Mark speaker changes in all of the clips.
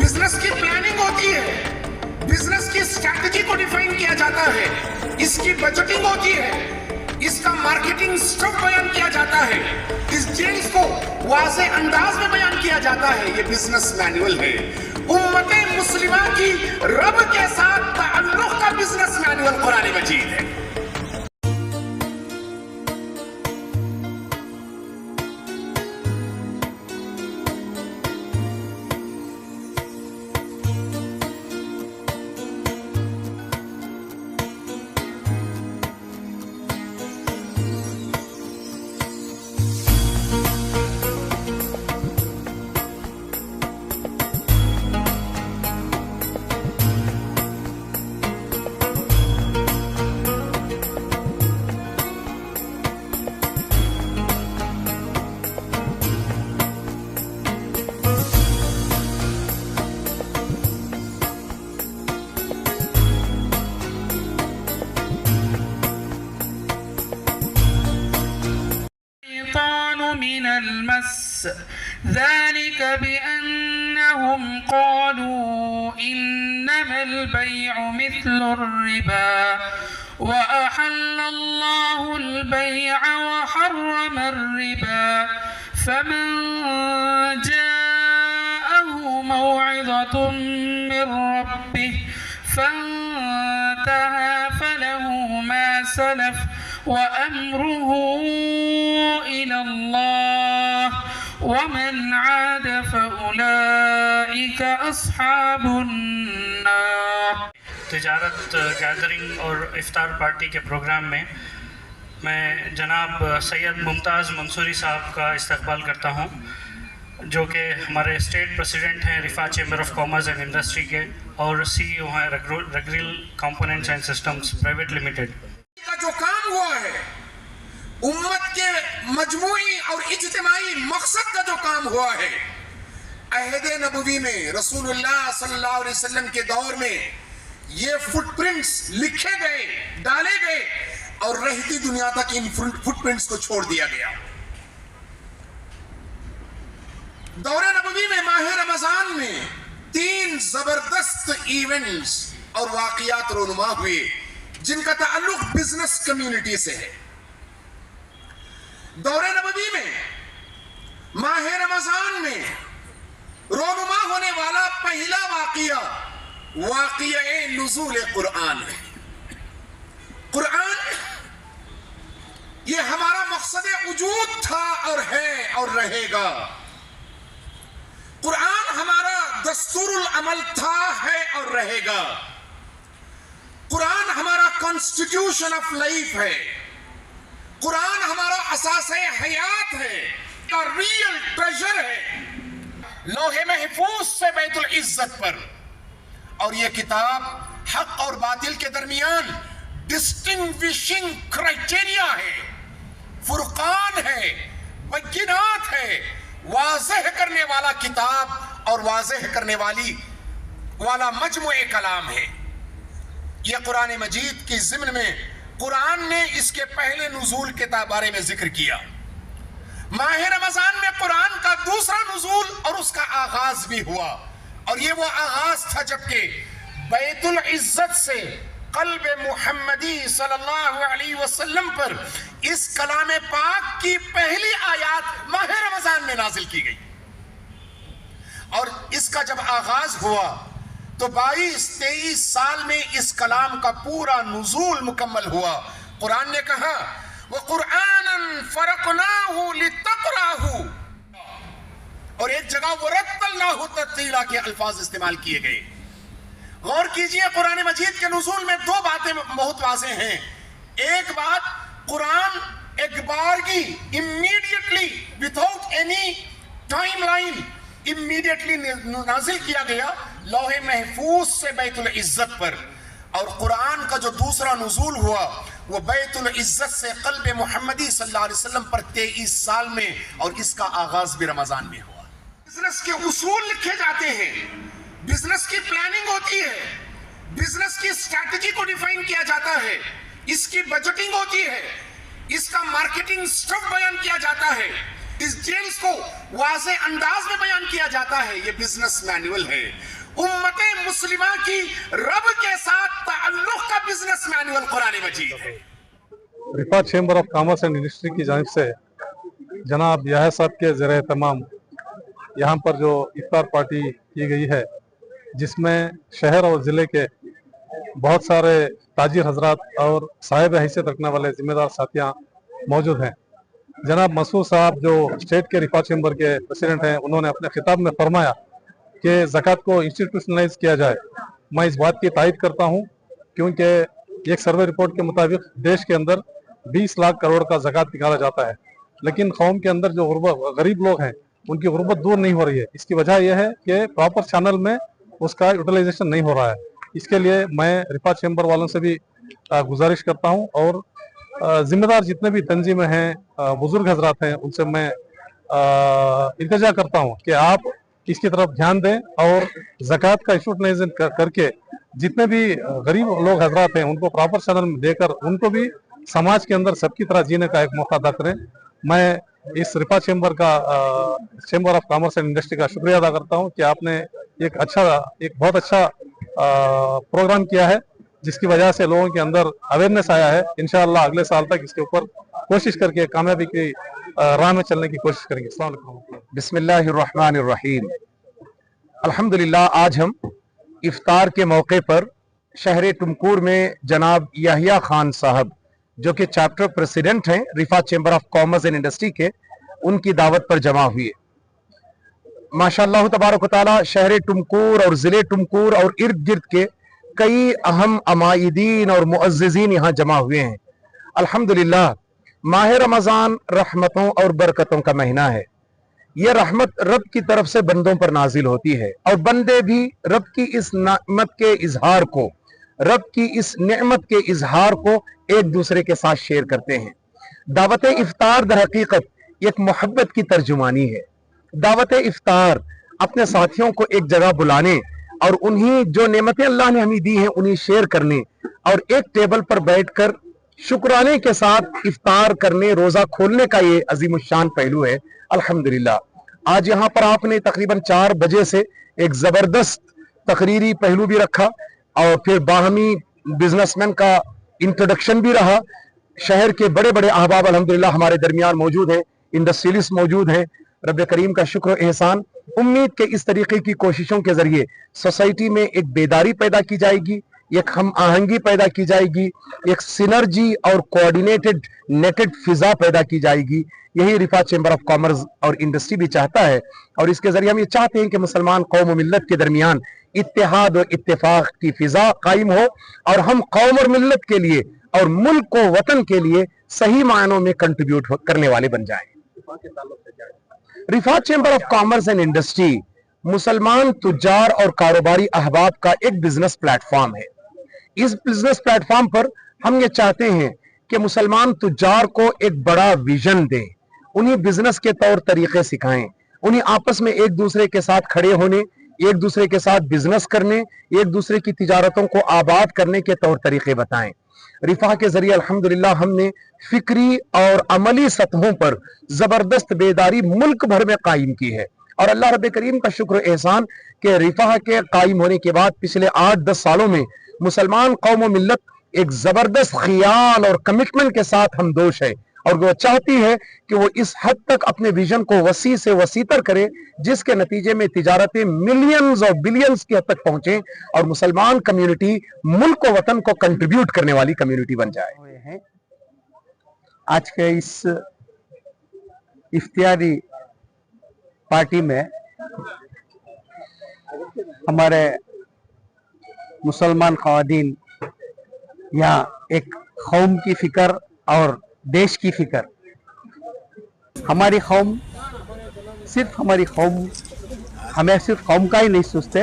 Speaker 1: Business की planning होती है, बिजनेस की स्ट्रैटेजी को डिफाइन किया जाता है, इसकी बजटिंग होती है, इसका मार्केटिंग स्टफ बयान किया जाता है, इस चीज को वाज़े अंदाज में बयान किया जाता है। ये बिजनेस मैनुअल है। उम्मते मुस्लिमा की रब के साथ ताल्लुक का बिजनेस मैनुअल कुरान मजीद है।
Speaker 2: من المس ذلك بأنهم قالوا إنما البيع مثل الربا وأحل الله البيع وحرم الربا فمن جاءه موعظة من ربه فانتهى فله ما سلف وأمره إلى الله ومن عاد فأولئك أصحاب النار۔
Speaker 3: تجارت گیدرنگ اور افطار پارٹی کے پروگرام میں میں جناب سید ممتاز منصوری صاحب کا استقبال کرتا ہوں، جو کہ ہمارے اسٹیٹ پریزیڈنٹ ہیں Rifah chamber of commerce and industry کے اور سی ای او ہیں رگریل components and systems private limited.
Speaker 1: کا جو کام ہوا ہے، امت کے مجموعی اور اجتماعی مقصد کا جو کام ہوا ہے، عہد نبوی میں رسول اللہ صلی اللہ علیہ وسلم کے دور میں یہ فٹ پرنٹس لکھے گئے، ڈالے گئے اور رہتی دنیا تک ان فٹ پرنٹس کو چھوڑ دیا گیا۔ دور نبوی میں ماہ رمضان میں 3 زبردست ایونٹس اور واقعات رونما ہوئے جن کا تعلق بزنس کمیونٹی سے ہے۔ دور نبوی میں ماہ رمضان میں رونما ہونے والا پہلا واقعہ نزول قرآن ہے۔ قرآن یہ ہمارا مقصد وجود تھا اور ہے اور رہے گا۔ قرآن ہمارا دستور العمل تھا، ہے اور رہے گا۔ قرآن ہمارا کانسٹیٹیوشن آف لائف ہے۔ قرآن ہمارا اساس حیات ہے، کا ریئل ٹریجر ہے، لوح محفوظ سے بیت العزت پر۔ اور یہ کتاب حق اور باطل کے درمیان ڈسٹنگوشنگ کرائٹیریا ہے، فرقان ہے، بینات ہے، واضح کرنے والا کتاب اور واضح کرنے والا مجموع کلام ہے۔ یہ قرآن مجید کی ضمن میں قرآن نے اس کے پہلے نزول کے بارے میں ذکر کیا۔ ماہ رمضان میں قرآن کا دوسرا نزول اور اس کا آغاز بھی ہوا، اور یہ وہ آغاز تھا جبکہ بیت العزت سے قلب محمدی صلی اللہ علیہ وسلم پر اس کلام پاک کی پہلی آیات ماہ رمضان میں نازل کی گئی، اور اس کا جب آغاز ہوا تو 22-23 سال میں اس کلام کا پورا نزول مکمل ہوا۔ قرآن نے کہا وَقُرْآنًا فَرَقْنَاهُ لِتَقْرَأَهُ، اور ایک جگہ وَرَتَّلْنَاهُ تَرْتِيلًا کے الفاظ استعمال کیے گئے۔ غور کیجئے، قرآن مجید کے نزول میں 2 باتیں بہت واضح ہیں۔ ایک بات، قرآن ایک بارگی immediately without any timeline immediately نازل کیا گیا لوح محفوظ سے بیت العزت پر، اور قرآن کا جو دوسرا نزول ہوا وہ بیت العزت سے قلب محمدی صلی اللہ علیہ وسلم پر 23 سال میں، اور اس کا آغاز بھی رمضان میں ہوا۔ بزنس کے اصول لکھے جاتے ہیں، بزنس کی پلاننگ ہوتی ہے، بزنس کی اسٹریٹجی کو ڈیفائن کیا جاتا ہے، اس کی بجٹنگ ہوتی ہے، اس کا مارکیٹنگ سٹرکچر بیان کیا جاتا ہے، डिटेल्स को वाज़े अंदाज में बयान किया जाता है। ये बिजनेस मैनुअल है, उम्मते मुस्लिमा की रब के साथ ताल्लुक का बिजनेस मैनुअल कुरान मजीद है।
Speaker 4: Rifah chamber of commerce and industry की जानिब से जनाब याहिया साहब के ज़रिए तमाम यहाँ पर जो इफ्तार पार्टी की गई है, जिसमें शहर और ज़िले के बहुत सारे ताजिर हजरात और साहिब हैसियत रखने वाले ज़िम्मेदार साथियाँ मौजूद हैं। जनाब मसूद साहब जो स्टेट के रिफा चैम्बर के प्रेसिडेंट हैं, उन्होंने अपने खिताब में फरमाया कि ज़कात को इंस्टीट्यूशनलाइज किया जाए। मैं इस बात की तायद करता हूँ, क्योंकि एक सर्वे रिपोर्ट के मुताबिक देश के अंदर 20 लाख करोड़ का ज़कात निकाला जाता है, लेकिन कौम के अंदर जो गरीब लोग हैं उनकी गुर्बत दूर नहीं हो रही है। इसकी वजह यह है कि प्रॉपर चैनल में उसका यूटिलाइजेशन नहीं हो रहा है। इसके लिए मैं रिफा चैम्बर वालों से भी गुजारिश करता हूं और जिम्मेदार जितने भी तंजीमें हैं, बुजुर्ग हजरात हैं, उनसे मैं इल्तिजा करता हूं कि आप इसकी तरफ ध्यान दें और ज़कात का इंस्टीट्यूशनलाइजेशन करके जितने भी गरीब लोग हजरात हैं उनको प्रॉपर चैनल में देकर उनको भी समाज के अंदर सबकी तरह जीने का एक मौका अदा करें। मैं इस Rifah chamber of commerce and industry का शुक्रिया अदा करता हूं कि आपने एक बहुत अच्छा प्रोग्राम किया है, जिसकी वजह से लोगों के अंदर अवेयरनेस आया है। इंशाअल्लाह अगले साल तक इसके ऊपर कोशिश करके कामयाबी की राह में चलने की कोशिश करेंगे। अस्सलाम वालेकुम।
Speaker 5: बिस्मिल्लाहिर्रहमानिर्रहीम। अल्हम्दुलिल्लाह, आज हम इफ्तार के मौके पर शहर टुमकुर में जनाब याहिया खान साहब, जो कि चैप्टर प्रेसिडेंट हैं Rifah chamber of commerce and industry के, उनकी दावत पर जमा हुए। माशाअल्लाह तबारक व तआला शहर टुमकुर और ज़िले टुमकुर और इर्द गिर्द के कई अहम अमाइदीन और मुअज़्ज़िज़ीन यहाँ जमा हुए हैं। अल्हम्दुलिल्लाह, माह रमज़ान रहमतों और बरकतों का महीना है। यह रहमत रब की तरफ से बंदों पर नाजिल होती है और बंदे भी रब की इस नेमत के इजहार को, रब की इस नेमत के इजहार को एक दूसरे के साथ शेयर करते हैं। दावत इफ्तार दर हकीकत एक मोहब्बत की तर्जुमानी है। दावत इफ्तार अपने साथियों को एक जगह बुलाने और उन्हीं जो नेमतें अल्लाह ने हमें दी हैं उन्हें शेयर करने और एक टेबल पर बैठकर शुक्राने के साथ इफ्तार करने, रोजा खोलने का ये अजीमुशान पहलू है। अल्हम्दुलिल्लाह, आज यहाँ पर आपने तकरीबन 4 बजे से एक जबरदस्त तकरीरी पहलू भी रखा और फिर बाहमी बिजनेसमैन का इंट्रोडक्शन भी रहा। शहर के बड़े बड़े अहबाब अल्हम्दुलिल्लाह हमारे दरमियान मौजूद हैं, इंडस्ट्रियलिस्ट मौजूद हैं। रब करीम का शुक्र एहसान, उम्मीद के इस तरीके की कोशिशों के जरिए सोसाइटी में एक बेदारी पैदा की जाएगी, एक हम आहंगी पैदा की जाएगी, एक सिनर्जी और कोऑर्डिनेटेड नेटेड फिजा पैदा की जाएगी। यही रिफा चैम्बर ऑफ कॉमर्स और इंडस्ट्री भी चाहता है और इसके जरिए हम ये चाहते हैं कि मुसलमान कौम और मिल्लत के दरमियान इत्तेहाद और इत्तेफाक की फिजा कायम हो और हम कौम और मिल्लत के लिए और मुल्क को, वतन के लिए सही मायनों में कंट्रीब्यूट करने वाले बन जाएं। Rifah chamber of commerce and industry मुसलमान तुज्जार और कारोबारी अहबाब का एक बिजनेस प्लेटफॉर्म है। इस बिजनेस प्लेटफॉर्म पर हम ये चाहते हैं कि मुसलमान तुज्जार को एक बड़ा विजन दें, उन्हें बिजनेस के तौर तरीके सिखाएं, उन्हें आपस में एक दूसरे के साथ खड़े होने, एक दूसरे के साथ बिजनेस करने, एक दूसरे की तिजारतों को आबाद करने के तौर तरीके बताएं। रिफा के जरिए अल्हम्दुलिल्लाह हमने फिक्री और अमली सतहों पर जबरदस्त बेदारी मुल्क भर में कायम की है और अल्लाह रब्बे करीम का शुक्र एहसान कि रिफा के कायम होने के बाद पिछले 8-10 सालों में मुसलमान कौम और मिल्लत एक जबरदस्त ख्याल और कमिटमेंट के साथ हमदोश है और वो चाहती है कि वो इस हद तक अपने विजन को वसी से वसीतर करे जिसके नतीजे में तिजारतें मिलियंस और बिलियंस की हद तक पहुंचे और मुसलमान कम्युनिटी मुल्क और वतन को कंट्रीब्यूट करने वाली कम्युनिटी बन जाए।
Speaker 6: आज के इस इफ्तियारी पार्टी में हमारे मुसलमान ख़वातीन यहाँ एक कौम की फिक्र और देश की फिक्र, हमारी कौम सिर्फ हमारी कौम, हमें सिर्फ कौम का ही नहीं सोचते,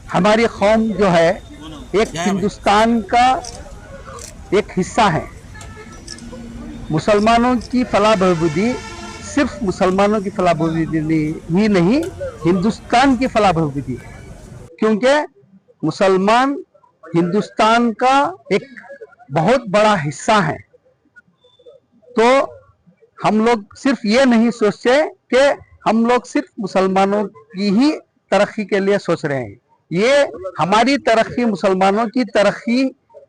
Speaker 6: हमारी कौम जो है एक हिंदुस्तान का एक हिस्सा है। मुसलमानों की फलाह बहबूदी सिर्फ मुसलमानों की फलाह बहबूदी ही नहीं, हिंदुस्तान की फलाह बहबूदी है, क्योंकि मुसलमान हिंदुस्तान का एक बहुत बड़ा हिस्सा है। तो हम लोग सिर्फ ये नहीं सोचते कि हम लोग सिर्फ मुसलमानों की ही तरक्की के लिए सोच रहे हैं। ये हमारी तरक्की, मुसलमानों की तरक्की,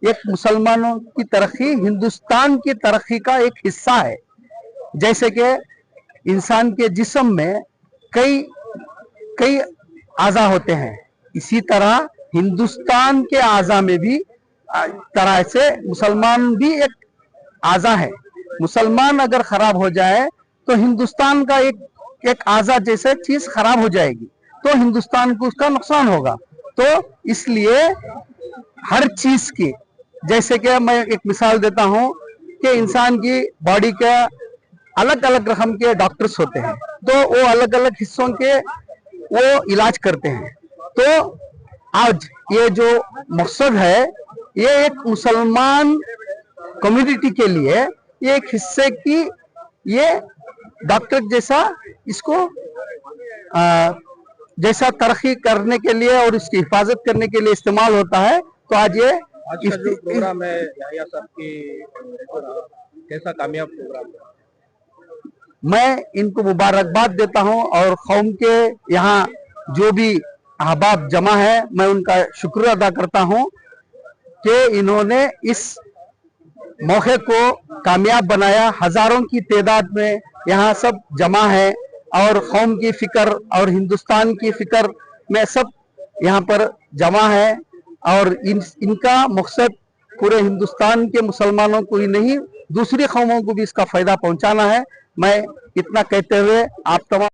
Speaker 6: एक मुसलमानों की तरक्की हिंदुस्तान की तरक्की का एक हिस्सा है। जैसे कि इंसान के जिस्म में कई आज़ा होते हैं, इसी तरह हिंदुस्तान के आज़ा में भी तरह से मुसलमान भी एक आज़ा है। मुसलमान अगर खराब हो जाए तो हिंदुस्तान का एक आज़ा जैसे चीज खराब हो जाएगी, तो हिंदुस्तान को उसका नुकसान होगा। तो इसलिए हर चीज की, जैसे कि मैं एक मिसाल देता हूं कि इंसान की बॉडी के अलग अलग रकम के डॉक्टर्स होते हैं, तो वो अलग अलग हिस्सों के वो इलाज करते हैं। तो आज ये जो मकसद है, ये एक मुसलमान कम्युनिटी के लिए ये एक हिस्से की, ये डॉक्टर जैसा इसको जैसा तरक्की करने के लिए और इसकी हिफाजत करने के लिए इस्तेमाल होता है। तो आज ये
Speaker 7: का जो प्रोग्राम है याहिया साहब की, कैसा कामयाब प्रोग्राम है?
Speaker 6: मैं इनको मुबारकबाद देता हूं और कौम के यहाँ जो भी अहबाब जमा है, मैं उनका शुक्र अदा करता हूं कि इन्होंने इस मौके को कामयाब बनाया। हजारों की तादाद में यहाँ सब जमा है और कौम की फिक्र और हिंदुस्तान की फिक्र में सब यहाँ पर जमा है, और इनका मकसद पूरे हिंदुस्तान के मुसलमानों को ही नहीं, दूसरी कौमों को भी इसका फायदा पहुंचाना है। मैं इतना कहते हुए आप तमाम